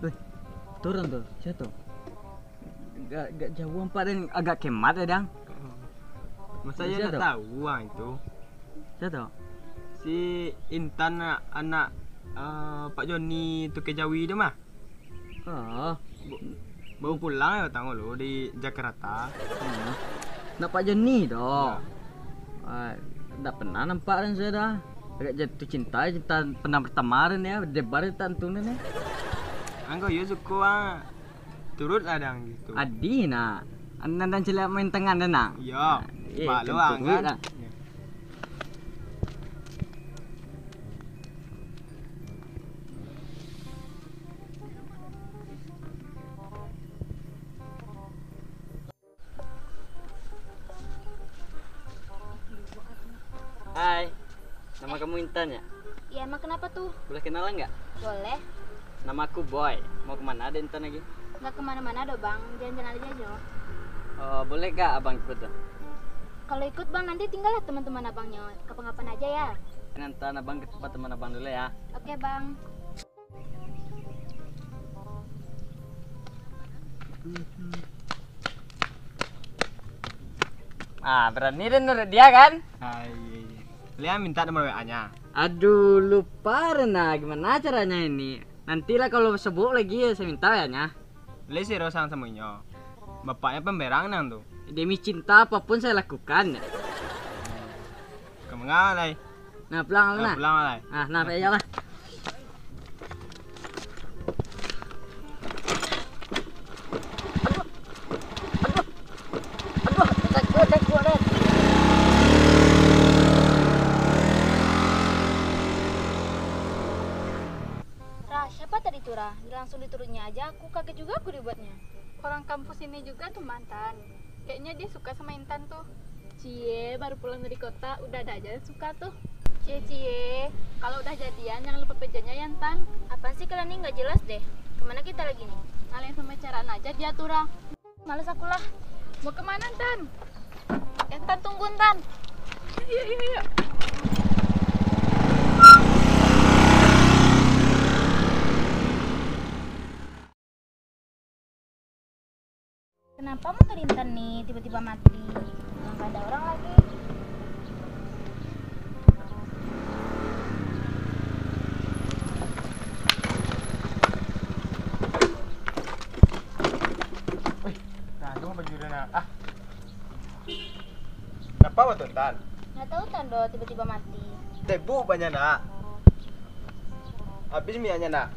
Wih, turun tuh, jatuh. Gak jauh empat dan agak kemat ya dang. Masa Siapa ya nggak tuh? tahu itu? Jatuh. Si Intan anak Pak Joni itu Kejawi itu mah. Oh, Baru pulang ya tahu lo di Jakarta. nak Pak Joni Ya. toh. Nggak pernah nampak dan saya dah. Agak jatuh cinta pernah bertemaran ya, debar tantunan ya. Angko yo suka turut lah dang gitu. Adi nak, anda dan celak main tengah dan nak. Iya, pak lo angkat. Hai, nama kamu Intan ya? Ya emang kenapa tuh? Boleh kenalan nggak? Boleh. Nama aku Boy. Mau kemana ada Intan lagi? Nggak kemana-mana dong bang, jalan-jalan aja. Oh, boleh gak abang ikut tuh? Kalau ikut bang nanti tinggal teman-teman abangnya, kapan-kapan aja ya. Nanti abang ke tempat teman abang dulu ya. Oke bang. Berani dan nurut dia kan? Lihat minta nomor WA-nya. Aduh, lupa Rena. Gimana caranya ini? Nantilah kalau sebut lagi ya saya minta ya nya. Lihat si Rosan semuanya. Bapaknya pemberang nang tuh. Demi cinta apapun saya lakukan. Kamu ngalai. Nah, pulang lah. Pulang ngalai. Nah, aja lah. Rah, siapa tadi tuh Rah? Langsung diturunnya aja, aku kaget juga aku dibuatnya. Orang kampus ini juga tuh mantan. Kayaknya dia suka sama Intan tuh. Cie, baru pulang dari kota, udah ada aja yang suka tuh. Cie, kalau udah jadian jangan lupa pejannya ya Intan. Apaan sih kalian ini nggak jelas deh? Kemana kita lagi nih? Kalian pembicaraan aja dia tuh Rah. Males aku lah. Mau kemana Intan? Intan tunggu Intan. Iya. Kenapa motor Intan nih tiba-tiba mati? Nggak ada orang lagi. Nah, itu baju Rena. Kenapa waktu Intan? Nggak tahu Tando tiba-tiba mati. Tebu banyak nak. Habis mianya nak.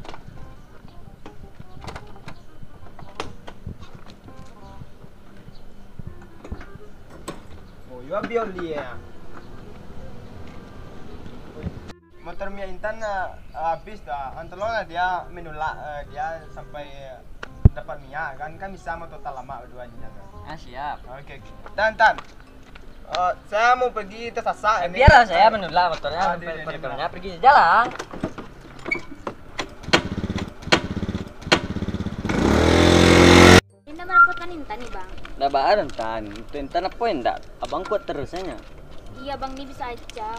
Oh, yo biar dia. Motor Mia Intan habis dah. Antara dia menolak dia sampai dapat Mia kan bisa mau total lama berduanya. Siap. Oke. Tan. Saya mau pergi ke Sasak ini. Biarlah saya menolak motornya Di sampai mana? pergi pergi jalan. Intan merepotkan Intan nih bang. Udah bahar Intan. Intan apa enggak? Abang kuat terusnya. Iya bang, ini bisa aja.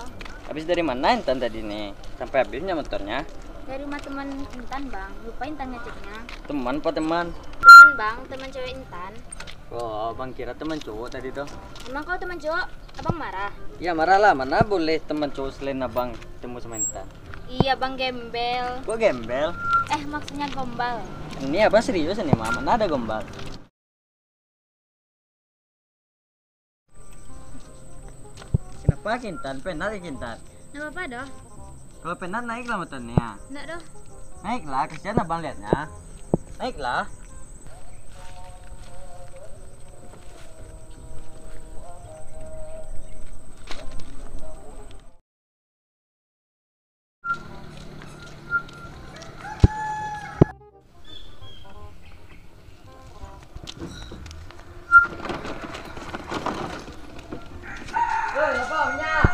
Habis dari mana Intan tadi nih? Sampai habisnya motornya. Dari rumah teman Intan bang, lupa Intan ngeceknya. Teman apa teman? Teman bang, teman cewek Intan. Oh, abang kira teman cowok tadi tuh. Emang kalau teman cowok, abang marah? Ya marah lah, mana boleh teman cowok selain abang ketemu sama Intan. Iya bang, gembel. Kok gembel? Maksudnya gombal. Ini abang serius nih, Ma. Mana ada gombal? Kenapa Kintan? Penat ya Kintan? Nggak apa-apa doh. Kalau penat naiklah motornya. Nggak doh. Naiklah, kasihan abang liatnya. Naiklah. Apa minyak?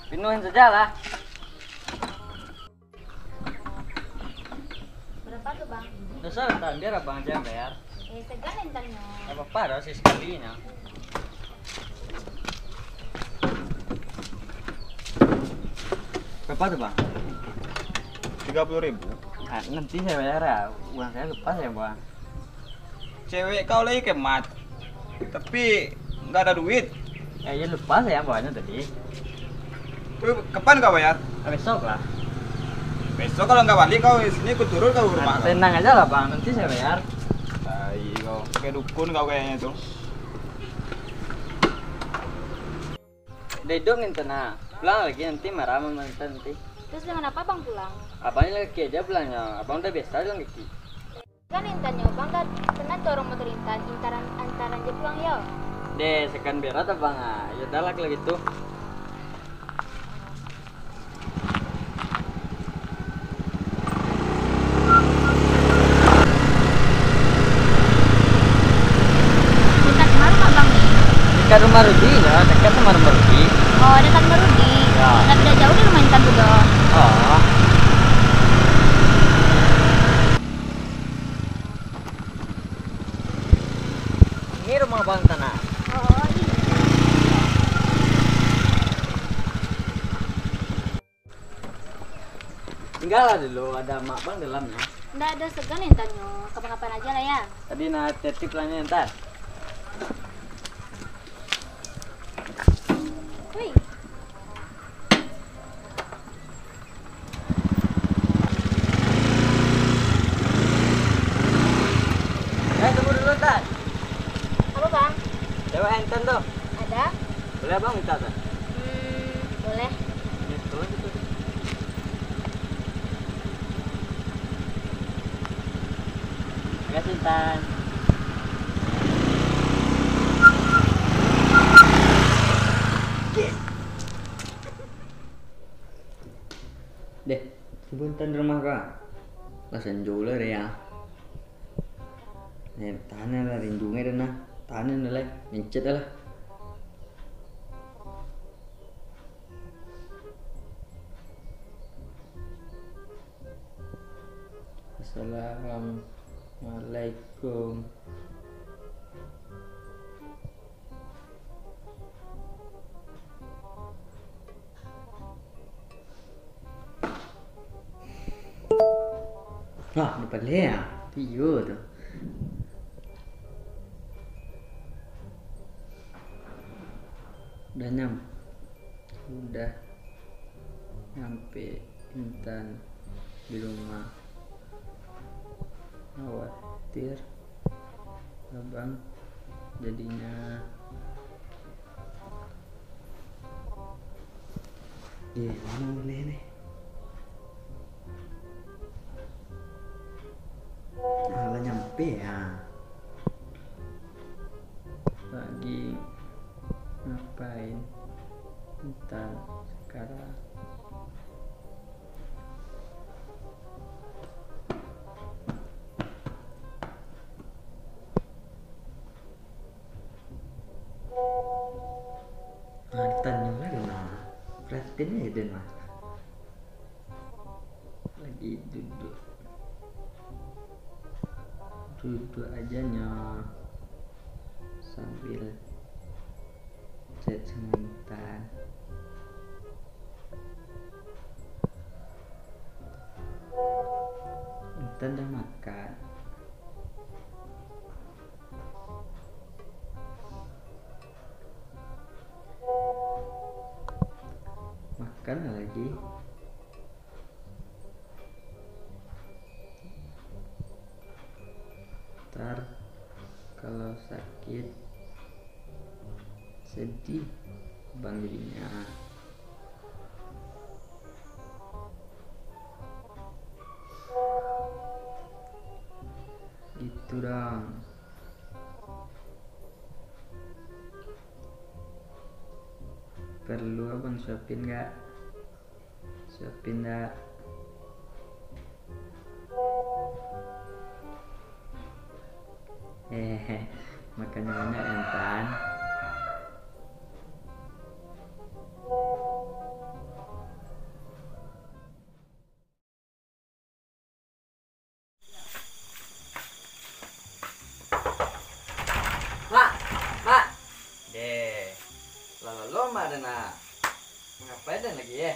Pinuhin saja lah. Berapa tuh bang? Dosa Tan, biar abang aja yang bayar. Segan intannya. Gak apa-apa dah sih sekalinya. Berapa tuh bang? 30.000. Ah, nanti saya bayar ya. Uang saya lepas ya bang. Cewek kau lagi kemat. Tapi nggak ada duit. Ya lepas ya bangnya tadi. Tuh, kapan kau bayar? Besok lah. Besok kalau nggak balik kau sini aku turun kau rumah. Nah, tenang aja lah bang, nanti saya bayar. Tai kau, kayak dukun kau kayaknya tuh. Dedok nih tenang. Pulang lagi nanti marah sama mantan nanti. Terus dengan apa bang pulang? Abangnya lagi aja pulangnya. Abang udah biasa jalan kaki. Kan intannya bang kan pernah dorong motor antaran aja pulang ya. Deh, sekan berat abang ah. Ya udah lah kalau gitu. Dekat rumah bang nih. Dekat rumah Rudi ya, dekat sama rumah Rudi. Oh dekat rumah Rudi. Ya. Nggak beda jauh di rumah intan juga. Oh. Ini rumah bang tanah. Oh iya. Tinggal lah dulu, ada mak bang dalamnya. Nggak ada segan intannya. Kapan-kapan aja lah ya. Tadi nak titip lahnya entar. Wih. Tunggu dulu entar. Apa bang? Dewa enten tuh. Ada? Boleh bang minta tuh. Boleh. Ini tuh gitu. Makasih Tan. Deh, sebentar rumah kak. Lasan jauh lah ya. Nih, tahanan lah rindunya dan nah, tahanan lah, mencet lah. Assalamualaikum. Wah, depan ya, Tio tuh. Udah nyampe Intan di rumah. Khawatir abang jadinya. Iya, mana boleh nih. Malah nyampe ya. Lagi ngapain Intan sekarang? Intan juga dong, perhatiin aja deh mas. Lagi duduk aja nyok sambil chat sama Intan. Intan udah makan. Makan lagi. Ntar kalau sakit sedih bang dirinya. Gitu dong. Perlu abang suapin nggak? Suapin nggak? Makannya banyak Intan. nak. Ngapain dan lagi ya?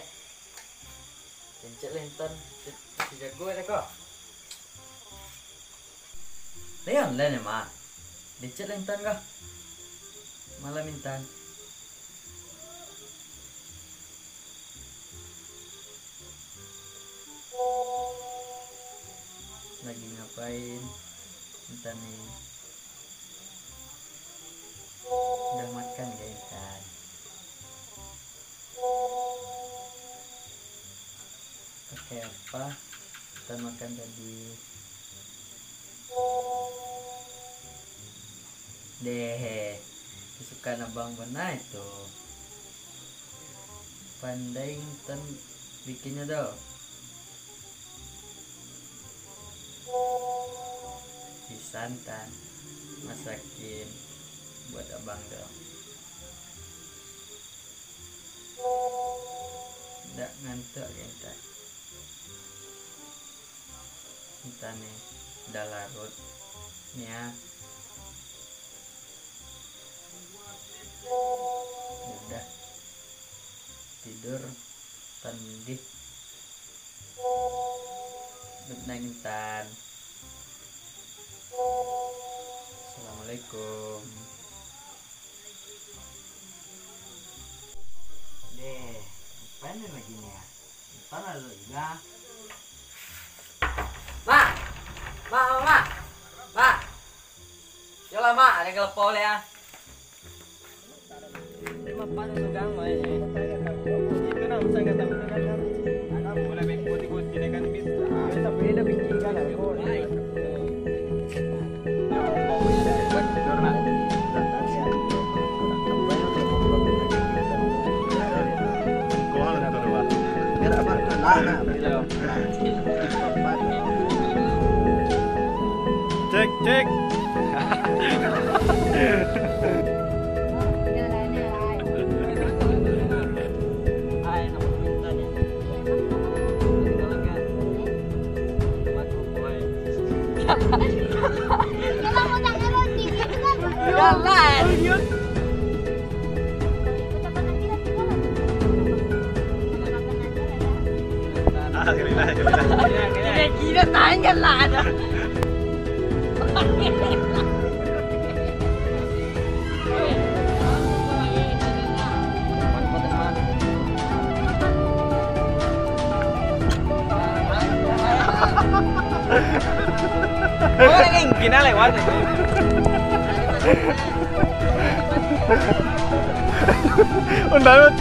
Pencet Intan. Si jago ya kok. Leon lah nih mak. Pencet Intan kah? Malam Intan. Lagi ngapain Intan nih? Udah makan gak Intan? Pakai apa Intan makan tadi? Deh, kesukaan abang benar itu. Pandai Intan bikinnya dong. Santan masakin buat abang dong. Nggak ngantuk kita. Kita nih udah larut nih ya. Udah tidur tandih. Good night Intan. Assalamualaikum. Deh, ngapain lagi nih ya? Ntar lalu juga. Ma. Yolah ma, ada gelepol ya. Terima pada sugang main. Itu nama saya kata kan. Anak boleh ikut dengan bisa. Tapi ada bikin kan aku. Cek. Gila tanya lah ada. Gina lewat. Undangan.